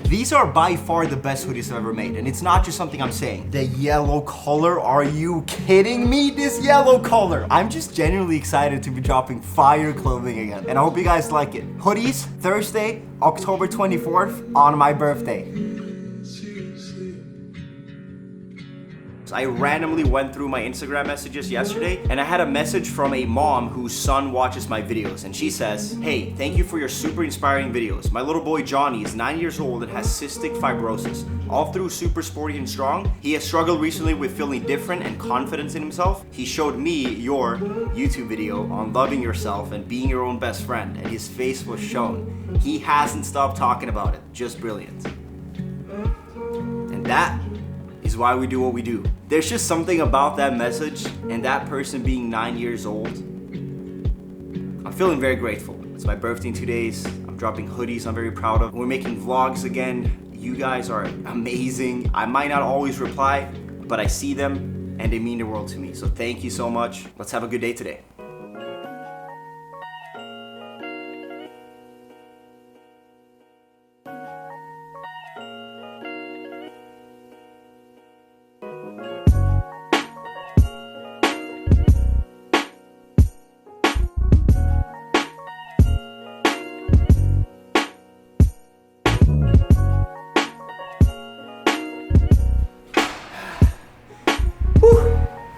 These are by far the best hoodies I've ever made, and it's not just something I'm saying. The yellow color, are you kidding me? This yellow color. I'm just genuinely excited to be dropping fire clothing again, and I hope you guys like it. Hoodies, Thursday, October 24th, on my birthday. I randomly went through my Instagram messages yesterday and I had a message from a mom whose son watches my videos, and she says, "Hey, thank you for your super inspiring videos. My little boy Johnny is 9 years old and has cystic fibrosis. All through super sporty and strong, he has struggled recently with feeling different and confidence in himself. He showed me your YouTube video on loving yourself and being your own best friend, and his face was shown. He hasn't stopped talking about it. Just brilliant." And that is why we do what we do. There's just something about that message and that person being 9 years old. I'm feeling very grateful. It's my birthday in 2 days. I'm dropping hoodies I'm very proud of. We're making vlogs again. You guys are amazing. I might not always reply, but I see them and they mean the world to me. So thank you so much. Let's have a good day today.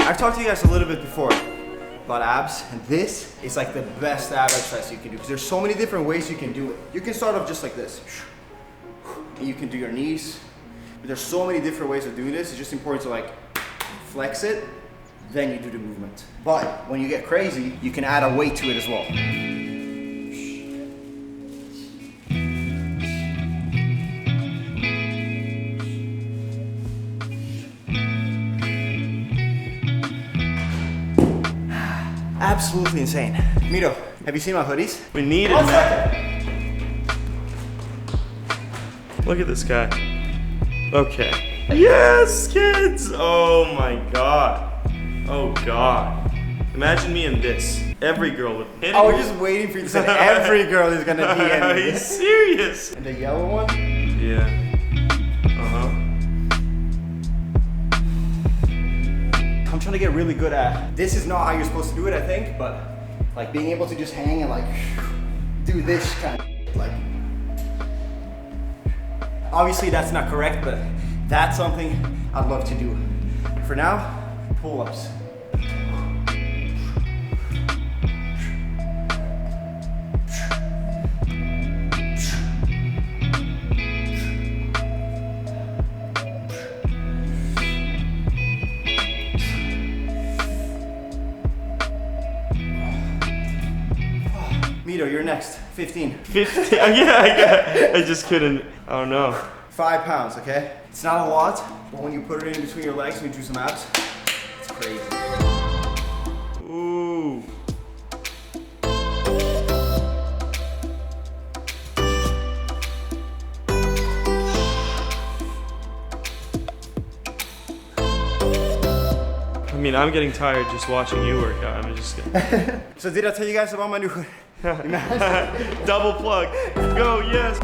I've talked to you guys a little bit before about abs, and this is like the best ab exercise you can do because there's so many different ways you can do it. You can start off just like this, and you can do your knees, but there's so many different ways of doing this. It's just important to like flex it, then you do the movement. But when you get crazy, you can add a weight to it as well. Absolutely insane. Mito, have you seen my hoodies? We need it, man. Look at this guy. Okay. Yes, kids! Oh my god. Oh god. Imagine me in this. Every girl would hit it. I was just waiting for you to say every girl is gonna DM Are me. you serious? And the yellow one? Yeah. I'm trying to get really good at, this is not how you're supposed to do it, I think, but like being able to just hang and like do this kind of like, obviously that's not correct, but that's something I'd love to do. For now, pull-ups. Mito, you're next. 15. 15? Yeah, I just couldn't. Oh no. 5 pounds, okay? It's not a lot, but when you put it in between your legs and you do some abs, it's crazy. Ooh. I mean, I'm getting tired just watching you work out. I'm just kidding. So did I tell you guys about my new double plug? Go, yes.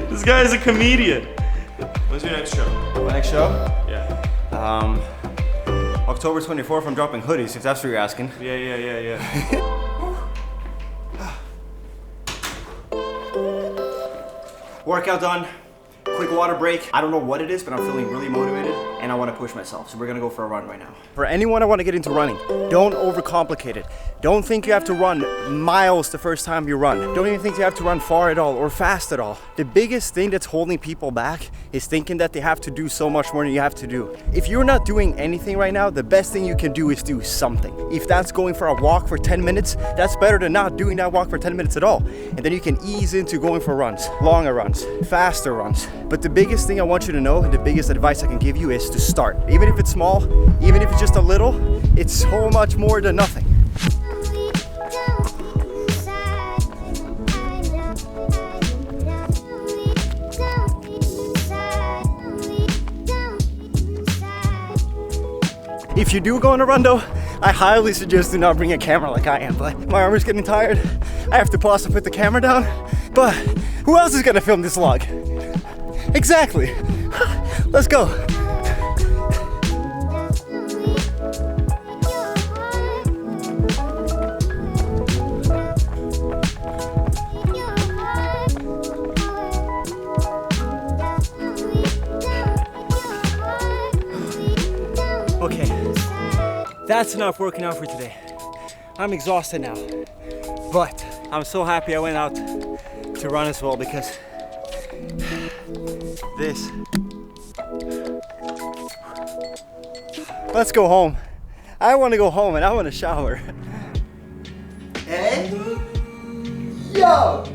This guy is a comedian. When's your next show? My next show? Yeah. October 24th, I'm dropping hoodies, if that's what you're asking. Yeah. Workout done. Quick water break. I don't know what it is, but I'm feeling really motivated and I want to push myself. So we're gonna go for a run right now. For anyone that want to get into running, don't overcomplicate it. Don't think you have to run miles the first time you run. Don't even think you have to run far at all or fast at all. The biggest thing that's holding people back is thinking that they have to do so much more than you have to do. If you're not doing anything right now, the best thing you can do is do something. If that's going for a walk for 10 minutes, that's better than not doing that walk for 10 minutes at all. And then you can ease into going for runs, longer runs, faster runs. But the biggest thing I want you to know, and the biggest advice I can give you is to start. Even if it's small, even if it's just a little, it's so much more than nothing. If you do go on a run though, I highly suggest do not bring a camera like I am, but my arm is getting tired. I have to pause to put the camera down. But who else is gonna film this vlog? Exactly. Let's go. Okay, that's enough working out for today. I'm exhausted now, but I'm so happy I went out to run as well because this. Let's go home. I want to go home and I want to shower. And yo,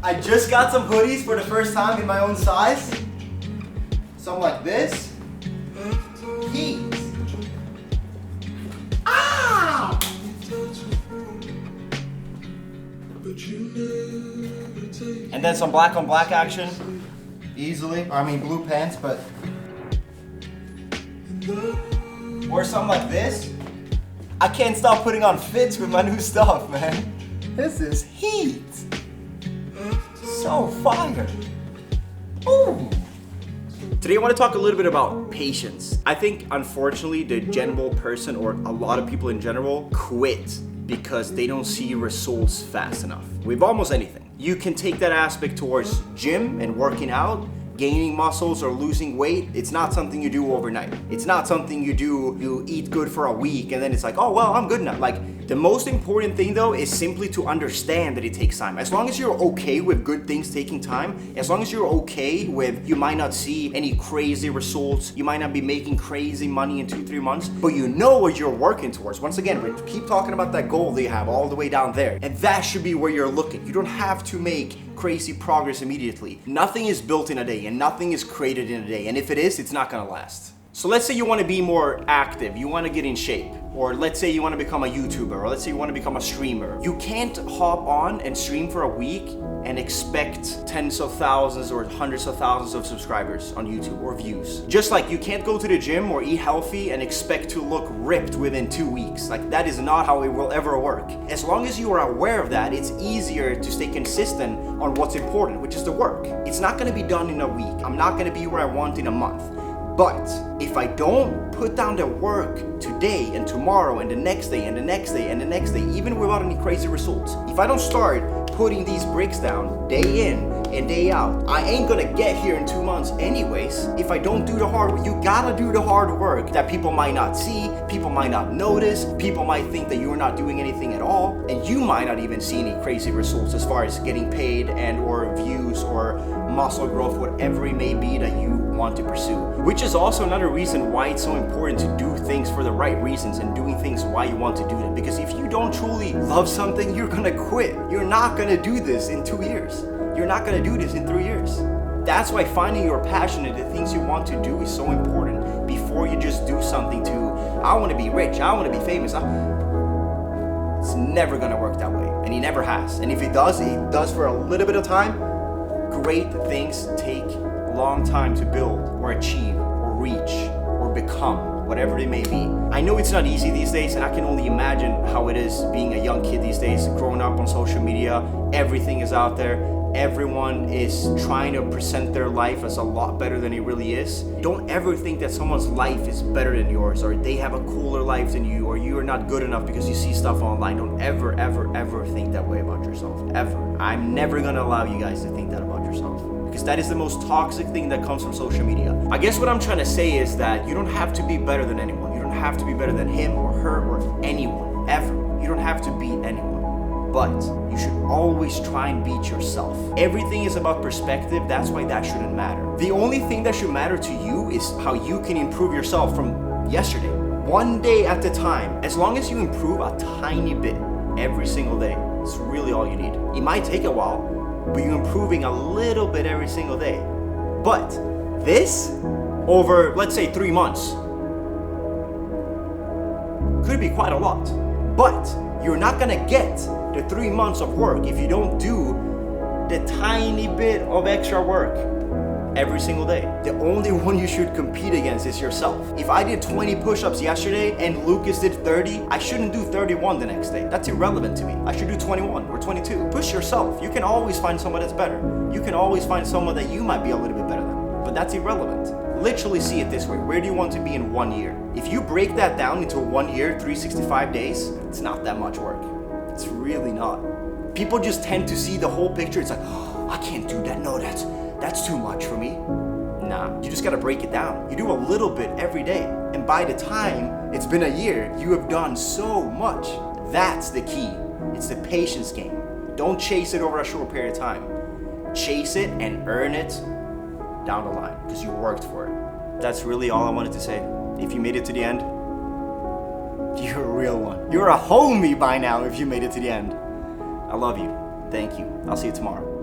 I just got some hoodies for the first time in my own size. Something like this. Heat. Ah! And then some black on black action. Easily. I mean blue pants, but. Or something like this. I can't stop putting on fits with my new stuff, man. This is heat. So fire. Ooh. Today I want to talk a little bit about patience. I think unfortunately the general person, or a lot of people in general, quit because they don't see results fast enough with almost anything. You can take that aspect towards gym and working out, gaining muscles or losing weight. It's not something you do overnight. It's not something you eat good for a week and then it's like, oh well, I'm good now. Like, the most important thing though is simply to understand that it takes time. As long as you're okay with good things taking time, as long as you're okay with you might not see any crazy results, you might not be making crazy money in 2-3 months, but you know what you're working towards. Once again, we keep talking about that goal that you have all the way down there, and that should be where you're looking. You don't have to make crazy progress immediately. Nothing is built in a day and nothing is created in a day, and if it is, it's not gonna last. So let's say you want to be more active, you want to get in shape, or let's say you want to become a YouTuber, or let's say you want to become a streamer. You can't hop on and stream for a week and expect tens of thousands or hundreds of thousands of subscribers on YouTube or views. Just like you can't go to the gym or eat healthy and expect to look ripped within 2 weeks. Like, that is not how it will ever work. As long as you are aware of that, it's easier to stay consistent on what's important, which is the work. It's not going to be done in a week. I'm not going to be where I want in a month. But if I don't put down the work today and tomorrow and the next day and the next day and the next day, even without any crazy results, if I don't start putting these bricks down day in and day out, I ain't gonna get here in 2 months anyways. If I don't do the hard work, you gotta do the hard work that people might not see, people might not notice, people might think that you're not doing anything at all, and you might not even see any crazy results as far as getting paid and or views or muscle growth, whatever it may be that you want to pursue. Which is also another reason why it's so important to do things for the right reasons and doing things why you want to do them. Because if you don't truly love something, you're gonna quit. You're not gonna do this in 2 years. You're not gonna do this in 3 years. That's why finding your passion and the things you want to do is so important before you just do something to, I want to be rich, I want to be famous. It's never gonna work that way, and it never has. And if it does for a little bit of time. Great things take a long time to build or achieve or reach or become, whatever it may be. I know it's not easy these days, and I can only imagine how it is being a young kid these days, growing up on social media. Everything is out there. Everyone is trying to present their life as a lot better than it really is. Don't ever think that someone's life is better than yours, or they have a cooler life than you, or you are not good enough because you see stuff online. Don't ever, ever, ever think that way about yourself, ever. I'm never gonna allow you guys to think that about yourself, because that is the most toxic thing that comes from social media. I guess what I'm trying to say is that you don't have to be better than anyone. You don't have to be better than him or her or anyone, ever. You don't have to beat anyone. But you should always try and beat yourself. Everything is about perspective, that's why that shouldn't matter. The only thing that should matter to you is how you can improve yourself from yesterday. One day at a time. As long as you improve a tiny bit every single day, it's really all you need. It might take a while, but you're improving a little bit every single day. But this, over let's say 3 months, could be quite a lot. But you're not gonna get the 3 months of work if you don't do the tiny bit of extra work every single day. The only one you should compete against is yourself. If I did 20 push-ups yesterday and Lucas did 30, I shouldn't do 31 the next day. That's irrelevant to me. I should do 21 or 22. Push yourself. You can always find someone that's better. You can always find someone that you might be a little bit better than. But that's irrelevant. Literally see it this way. Where do you want to be in 1 year? If you break that down into 1 year, 365 days, it's not that much work. It's really not. People just tend to see the whole picture. It's like, oh, I can't do that. No, that's too much for me. Nah, you just gotta break it down. You do a little bit every day. And by the time it's been a year, you have done so much. That's the key. It's the patience game. Don't chase it over a short period of time. Chase it and earn it down the line because you worked for it. That's really all I wanted to say. If you made it to the end, you're a real one. You're a homie by now if you made it to the end. I love you. Thank you. I'll see you tomorrow.